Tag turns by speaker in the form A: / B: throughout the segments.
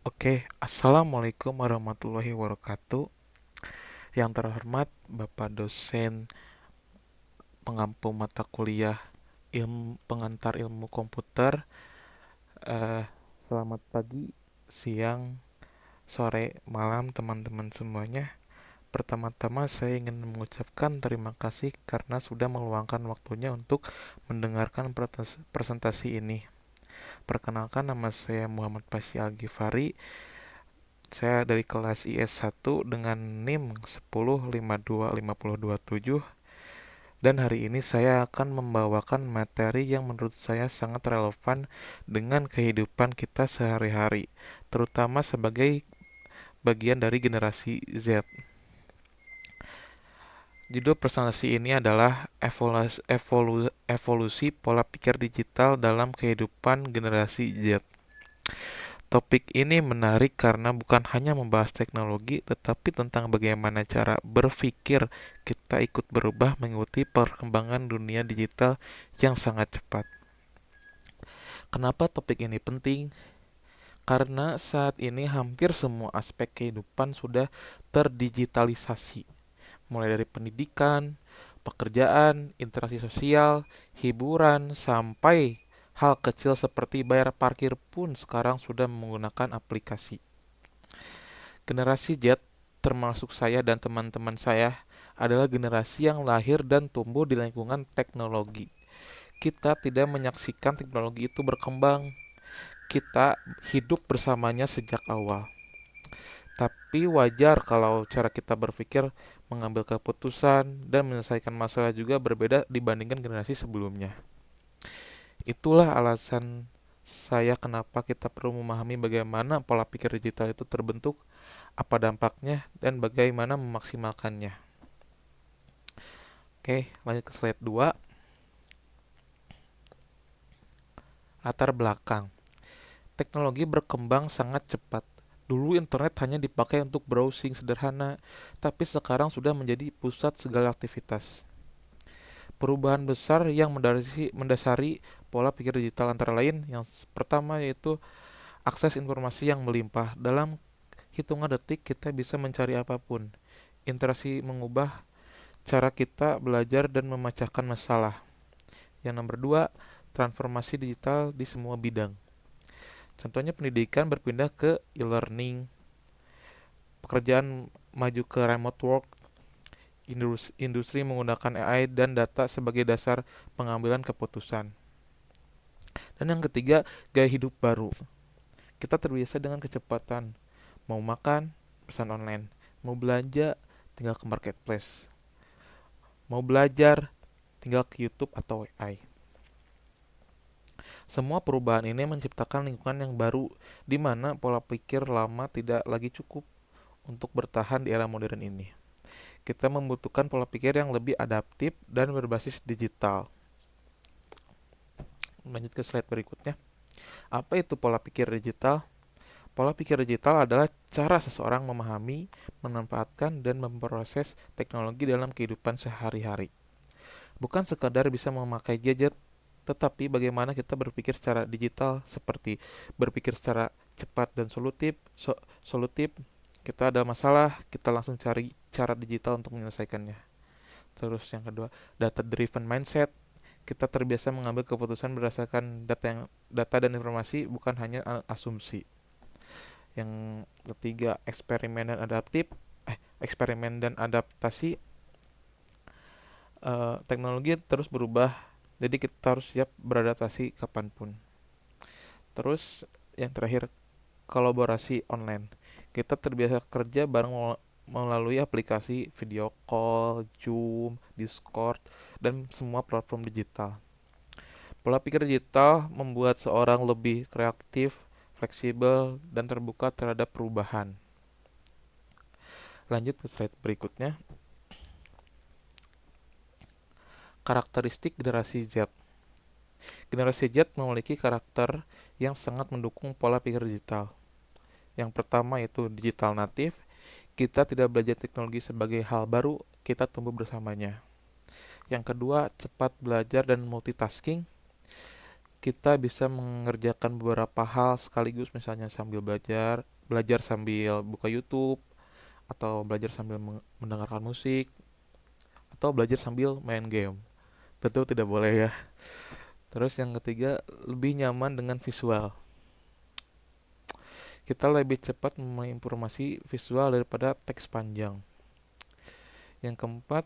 A: Oke, Assalamualaikum warahmatullahi wabarakatuh. Yang terhormat Bapak dosen pengampu mata kuliah pengantar ilmu komputer. Eh, Selamat pagi, siang, sore, malam teman-teman semuanya. Pertama-tama saya ingin mengucapkan terima kasih karena sudah meluangkan waktunya untuk mendengarkan presentasi ini. Perkenalkan, nama saya Muhammad Pasy Al-Ghifari. Saya dari kelas IS1 dengan NIM 10525027, dan hari ini saya akan membawakan materi yang menurut saya sangat relevan dengan kehidupan kita sehari-hari, terutama sebagai bagian dari generasi Z. Judul presentasi ini adalah evolusi pola pikir digital dalam kehidupan generasi Z. Topik ini menarik karena bukan hanya membahas teknologi, tetapi tentang bagaimana cara berpikir kita ikut berubah mengikuti perkembangan dunia digital yang sangat cepat. Kenapa topik ini penting? Karena saat ini hampir semua aspek kehidupan sudah terdigitalisasi, mulai dari pendidikan, pekerjaan, interaksi sosial, hiburan, sampai hal kecil seperti bayar parkir pun sekarang sudah menggunakan aplikasi. Generasi Z, termasuk saya dan teman-teman saya, adalah generasi yang lahir dan tumbuh di lingkungan teknologi. Kita tidak menyaksikan teknologi itu berkembang. Kita hidup bersamanya sejak awal. Tapi wajar kalau cara kita berpikir, mengambil keputusan, dan menyelesaikan masalah juga berbeda dibandingkan generasi sebelumnya. Itulah alasan saya kenapa kita perlu memahami bagaimana pola pikir digital itu terbentuk, apa dampaknya, dan bagaimana memaksimalkannya. Oke, lanjut ke slide 2. Latar belakang. Teknologi berkembang sangat cepat. Dulu internet hanya dipakai untuk browsing sederhana, tapi sekarang sudah menjadi pusat segala aktivitas. Perubahan besar yang mendasari pola pikir digital antara lain, yang pertama yaitu akses informasi yang melimpah. Dalam hitungan detik kita bisa mencari apapun. Interaksi mengubah cara kita belajar dan memecahkan masalah. Yang nomor dua, transformasi digital di semua bidang. Contohnya pendidikan berpindah ke e-learning, pekerjaan maju ke remote work, industri menggunakan AI dan data sebagai dasar pengambilan keputusan. Dan yang ketiga, gaya hidup baru. Kita terbiasa dengan kecepatan. Mau makan, pesan online. Mau belanja, tinggal ke marketplace. Mau belajar, tinggal ke YouTube atau AI. Semua perubahan ini menciptakan lingkungan yang baru, di mana pola pikir lama tidak lagi cukup untuk bertahan di era modern ini. Kita membutuhkan pola pikir yang lebih adaptif dan berbasis digital. Lanjut ke slide berikutnya. Apa itu pola pikir digital? Pola pikir digital adalah cara seseorang memahami, memanfaatkan, dan memproses teknologi dalam kehidupan sehari-hari. Bukan sekadar bisa memakai gadget, tetapi bagaimana kita berpikir secara digital, seperti berpikir secara cepat dan solutif. Kita ada masalah, kita langsung cari cara digital untuk menyelesaikannya. Terus yang kedua, data driven mindset. Kita terbiasa mengambil keputusan berdasarkan data dan informasi, bukan hanya asumsi. Yang ketiga, eksperimen dan adaptasi. Teknologi terus berubah, jadi kita harus siap beradaptasi kapanpun. Terus yang terakhir, kolaborasi online. Kita terbiasa kerja bareng melalui aplikasi video call, Zoom, Discord, dan semua platform digital. Pola pikir digital membuat seorang lebih kreatif, fleksibel, dan terbuka terhadap perubahan. Lanjut ke slide berikutnya. Karakteristik generasi Z. Generasi Z memiliki karakter yang sangat mendukung pola pikir digital. Yang pertama yaitu digital native. Kita tidak belajar teknologi sebagai hal baru, kita tumbuh bersamanya. Yang kedua, cepat belajar dan multitasking. Kita bisa mengerjakan beberapa hal sekaligus, misalnya sambil belajar, belajar sambil buka YouTube, atau belajar sambil mendengarkan musik, atau belajar sambil main game. Tentu tidak boleh ya. Terus yang ketiga, lebih nyaman dengan visual. Kita lebih cepat memahami informasi visual daripada teks panjang. Yang keempat,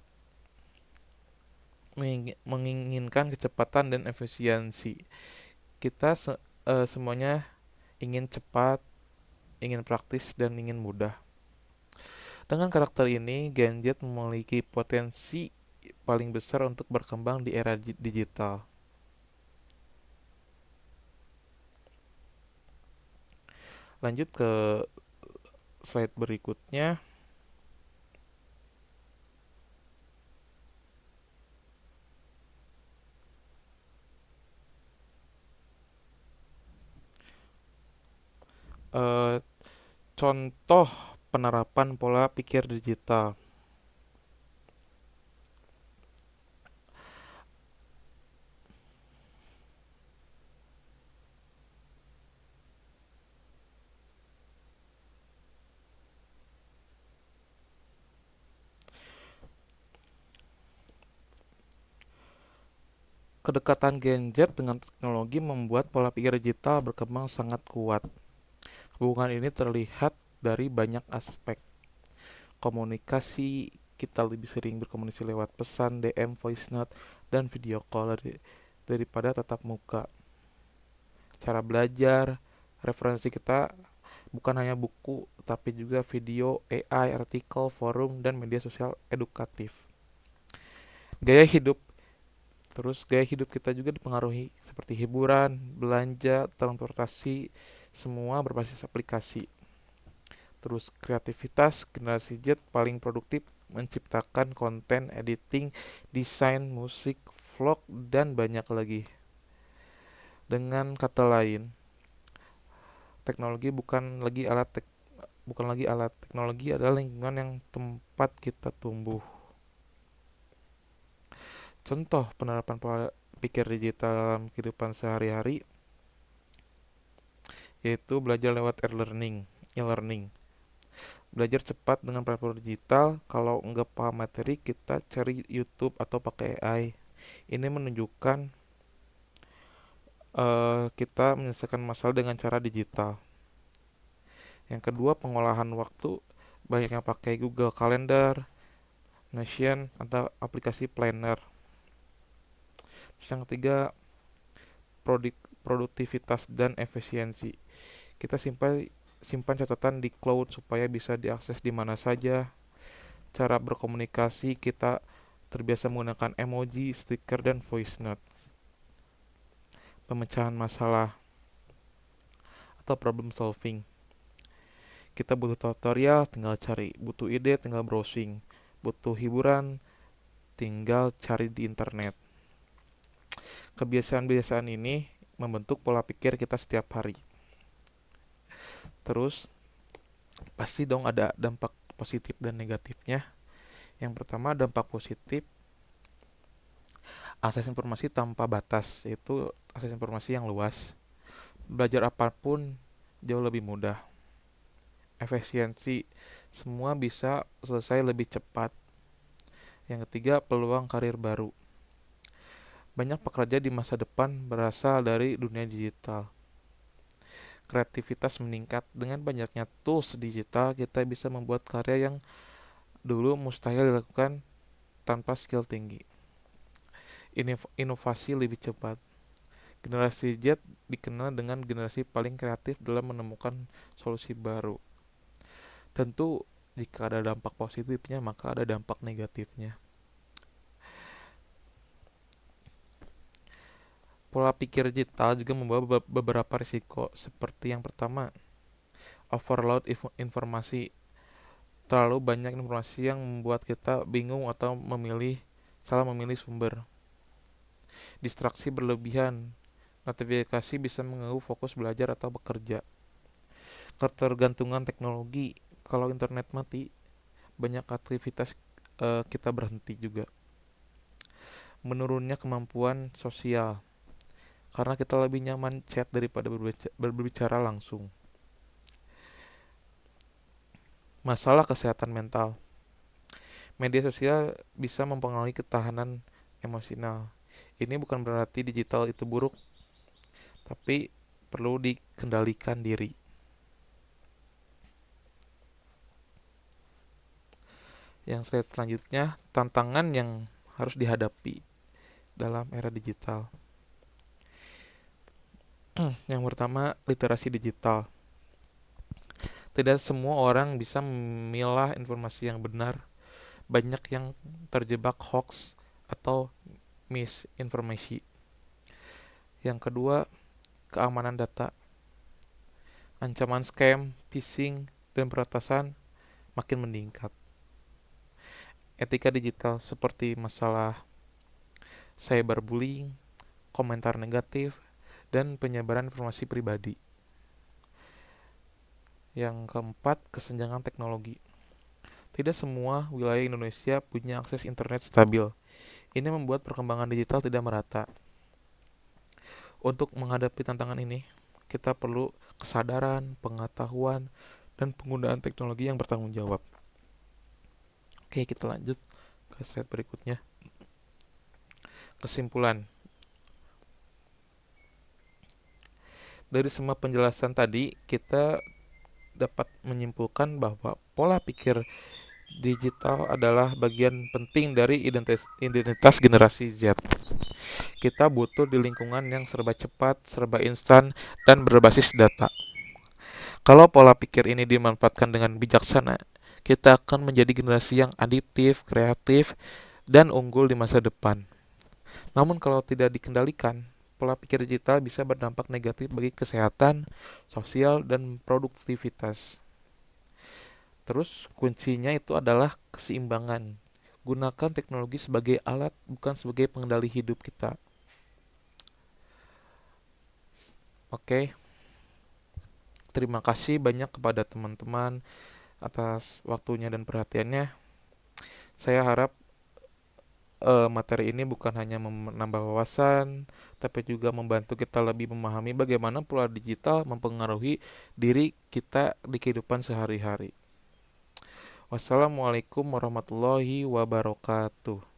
A: menginginkan kecepatan dan efisiensi. Semuanya ingin cepat, ingin praktis, dan ingin mudah. Dengan karakter ini, Gen Z memiliki potensi paling besar untuk berkembang di era digital. Lanjut ke slide berikutnya. Eh, Contoh penerapan pola pikir digital. Kedekatan Gen Z dengan teknologi membuat pola pikir digital berkembang sangat kuat. Hubungan ini terlihat dari banyak aspek. Komunikasi, kita lebih sering berkomunikasi lewat pesan, DM, voice note, dan video call daripada tatap muka. Cara belajar, referensi kita bukan hanya buku, tapi juga video, AI, artikel, forum, dan media sosial edukatif. Gaya hidup Gaya hidup kita juga dipengaruhi seperti hiburan, belanja, transportasi, semua berbasis aplikasi. Terus kreativitas, generasi Z paling produktif menciptakan konten, editing, desain, musik, vlog, dan banyak lagi. Dengan kata lain, teknologi bukan lagi alat. Teknologi adalah lingkungan yang tempat kita tumbuh. Contoh penerapan pola pikir digital dalam kehidupan sehari-hari yaitu belajar lewat e-learning. Belajar cepat dengan platform digital, kalau nggak paham materi kita cari YouTube atau pakai AI. Ini menunjukkan kita menyelesaikan masalah dengan cara digital. Yang kedua, pengolahan waktu, banyak yang pakai Google Calendar, Notion, atau aplikasi planner. Terus yang ketiga, produktivitas dan efisiensi. Kita simpan catatan di cloud supaya bisa diakses di mana saja. Cara berkomunikasi kita terbiasa menggunakan emoji, stiker, dan voice note. Pemecahan masalah atau problem solving. Kita butuh tutorial, tinggal cari. Butuh ide, tinggal browsing. Butuh hiburan, tinggal cari di internet. Kebiasaan-kebiasaan ini membentuk pola pikir kita setiap hari. Terus, pasti dong ada dampak positif dan negatifnya. Yang pertama, dampak positif, akses informasi tanpa batas, yaitu akses informasi yang luas. Belajar apapun jauh lebih mudah. Efisiensi, semua bisa selesai lebih cepat. Yang ketiga, peluang karir baru. Banyak pekerja di masa depan berasal dari dunia digital. Kreativitas meningkat. Dengan banyaknya tools digital, kita bisa membuat karya yang dulu mustahil dilakukan tanpa skill tinggi. Inovasi lebih cepat. Generasi Z dikenal dengan generasi paling kreatif dalam menemukan solusi baru. Tentu jika ada dampak positifnya maka ada dampak negatifnya. Pola pikir digital juga membawa beberapa risiko seperti yang pertama, overload informasi. Terlalu banyak informasi yang membuat kita bingung atau salah memilih sumber. Distraksi berlebihan. Notifikasi bisa mengganggu fokus belajar atau bekerja. Ketergantungan teknologi. Kalau internet mati, banyak aktivitas kita berhenti juga. Menurunnya kemampuan sosial. Karena kita lebih nyaman chat daripada berbicara langsung. Masalah kesehatan mental. Media sosial bisa mempengaruhi ketahanan emosional. Ini bukan berarti digital itu buruk, tapi perlu dikendalikan diri. Yang slide selanjutnya, tantangan yang harus dihadapi dalam era digital. Yang pertama, literasi digital. Tidak semua orang bisa memilah informasi yang benar. Banyak yang terjebak hoax atau misinformasi. Yang kedua, keamanan data. Ancaman scam, phishing, dan peretasan makin meningkat. Etika digital seperti masalah cyberbullying, komentar negatif, dan penyebaran informasi pribadi. Yang keempat, kesenjangan teknologi. Tidak semua wilayah Indonesia punya akses internet stabil. Ini membuat perkembangan digital tidak merata. Untuk menghadapi tantangan ini, kita perlu kesadaran, pengetahuan, dan penggunaan teknologi yang bertanggung jawab. Oke, kita lanjut ke slide berikutnya. Kesimpulan. Dari semua penjelasan tadi, kita dapat menyimpulkan bahwa pola pikir digital adalah bagian penting dari identitas generasi Z. Kita butuh di lingkungan yang serba cepat, serba instan, dan berbasis data. Kalau pola pikir ini dimanfaatkan dengan bijaksana, kita akan menjadi generasi yang adaptif, kreatif, dan unggul di masa depan. Namun kalau tidak dikendalikan, pola pikir digital bisa berdampak negatif bagi kesehatan, sosial, dan produktivitas. Terus kuncinya itu adalah keseimbangan. Gunakan teknologi sebagai alat, bukan sebagai pengendali hidup kita. Oke, terima kasih banyak kepada teman-teman atas waktunya dan perhatiannya. Saya harap materi ini bukan hanya menambah wawasan, tapi juga membantu kita lebih memahami bagaimana pola digital mempengaruhi diri kita di kehidupan sehari-hari. Wassalamualaikum warahmatullahi wabarakatuh.